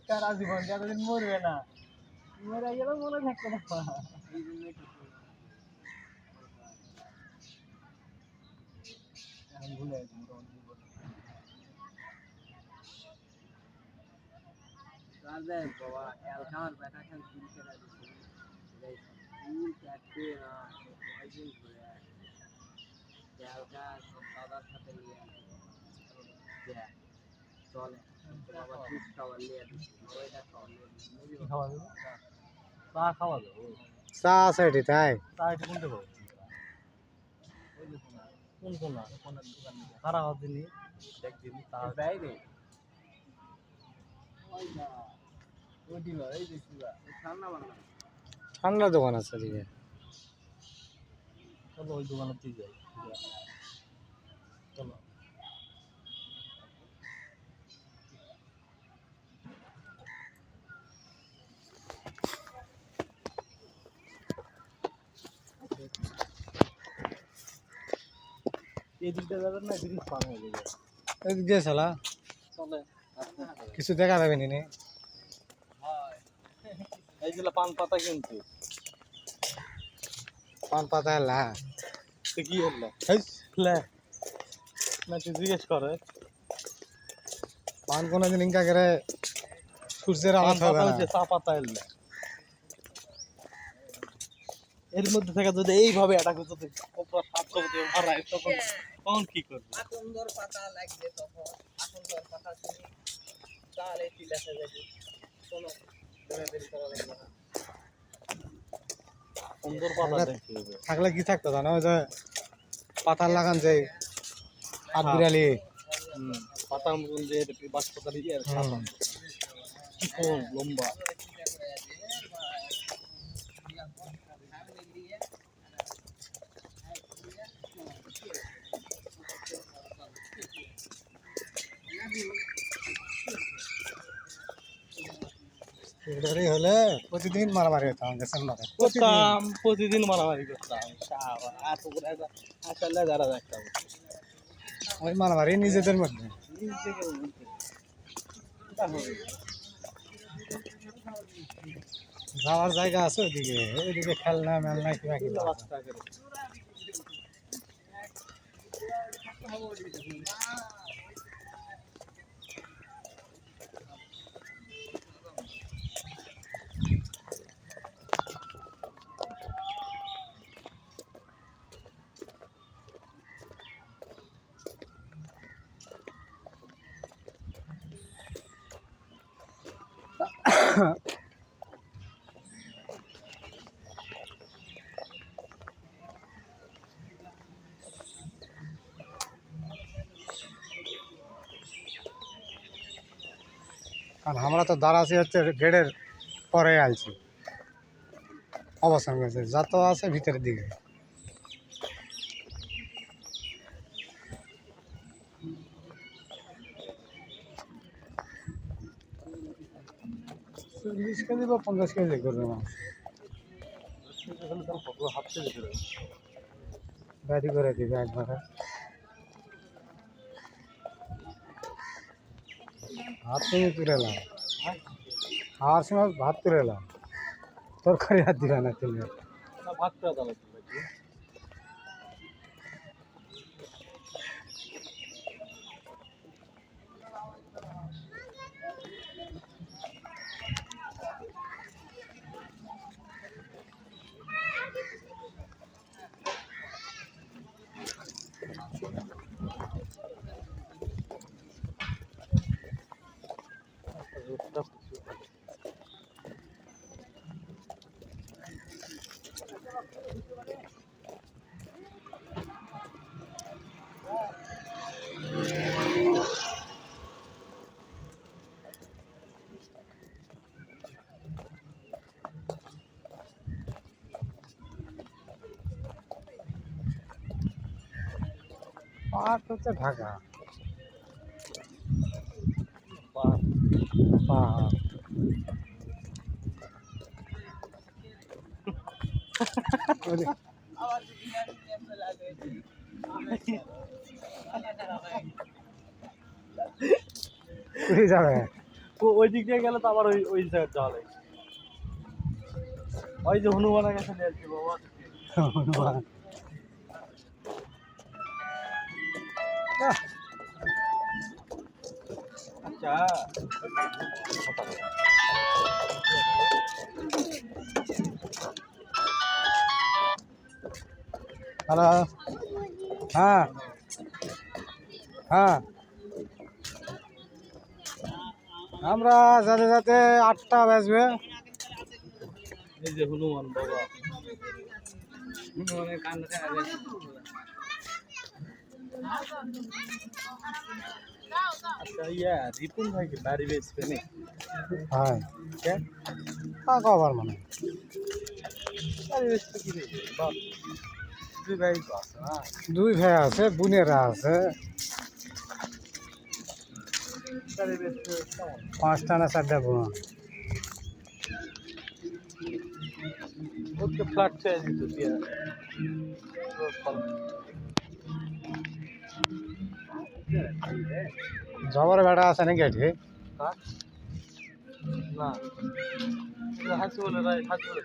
সারা জীবন যতদিন মরবে না মরে গেলেও মনে থাকবে না এখন ভুলে গেছি বাবা এলকার বেটা খান তিন টাকা দিচ্ছে ফুল ক্যাটে না কয়দিন ঘুরে এলকা সব দাদার সাথে নিয়ে চলে বাবা দুধ খাওয়া নিয়ে দিচ্ছে ওইটা খাওয়া নিয়ে দিচ্ছে খাওয়া দেবো চা খাওয়া দেবো চা আছে এটি তাই চা এটি কোনটা পাবো কোন কোন দোকান খারাপ দিনই একদিন চা বাইরে ঠান্ডা দোকান আছে এদিকে চলো ওই দোকানে যাই চলো এদিকটা যাবেন না ব্রিজ পার হয়ে যাবে এদিকে শালা চলে কিছু দেখা যাবে নি এই যে পান পাতা কিন্তু পান পাতা এলা তো কি হলো লে না তুই জিজ্ঞেস করে পান কোনোদিন ইনকা করে সূর্যের আলো হবে না চা পাতা এলে এর মধ্যে থেকে যদি এইভাবে অ্যাটাক করতে কপড়া সাফ করতে মারায় তখন কি করবে আকন্দর পাতা লাগবে তখন আকন্দর পাতা তুমি তাহলে কি লেখা যাবে কোনো দৌড়াদৌড়ি করা লাগবে না আকন্দর পাতা দেখতে হবে থাকলে কি থাকতো জানো ওই যে পাতার লাগান যে হাত বিড়ালি পাতার মতন যে বাঁশপাতা দিয়ে চিকন লম্বা এটারই হলে প্রতিদিন মারামারি হতো আমাদের সামনে করতাম প্রতিদিন মারামারি করতাম আসলে যারা দেখতাম ওই মারামারি নিজেদের মধ্যে যাওয়ার জায়গা আছে ওইদিকে ওইদিকে খেলনা মেলনা কিবা কিবা কারণ আমরা তো দাঁড়াছি হচ্ছে গেটের পরে আলছি অবস্থান করেছে যত আছে ভিতরের দিকে চল্লিশ কেজি বা 50 কেজি করবে মাছ গাড়ি করে দিবে একবারে হাত থেকে তুলে এলাম খাওয়ার সময় ভাত তুলে এলাম তরকারি হাত দিবে না তুলে ভাত পাট হচ্ছে ঢাকা উড়ে যাবে। ওই দিক দিয়ে গেলে তো আবার ওই ওই জায়গায় যাওয়া লাগে। ওই যে হনুমানের কাছে নিয়ে আসছি বাবা। আচ্ছা হ্যালো, হ্যাঁ হ্যাঁ, আমরা যাতে যাতে 8টা বাজবে। এই যে হনুমান বাবা, হনুমানের কান্না দেখা যায়। আচ্ছা ইয়া রিপুন ভাই কি বাড়ি বেচবে নাকি? হ্যাঁ, কে তা কবার মানে বাড়ি বেচবে কি রে বাপ? দুই ভাই তো আছে না? 2 ভাই আছে, বোনেরা আছে। বাড়ি বেচবে কেমন? 5টা না 4টা বোন। ওকে ফ্ল্যাট চেয়ে দিত দিয়া জবর বেড়া আছে নাকি এটি? না হাসি বলে রায় হাসি বলে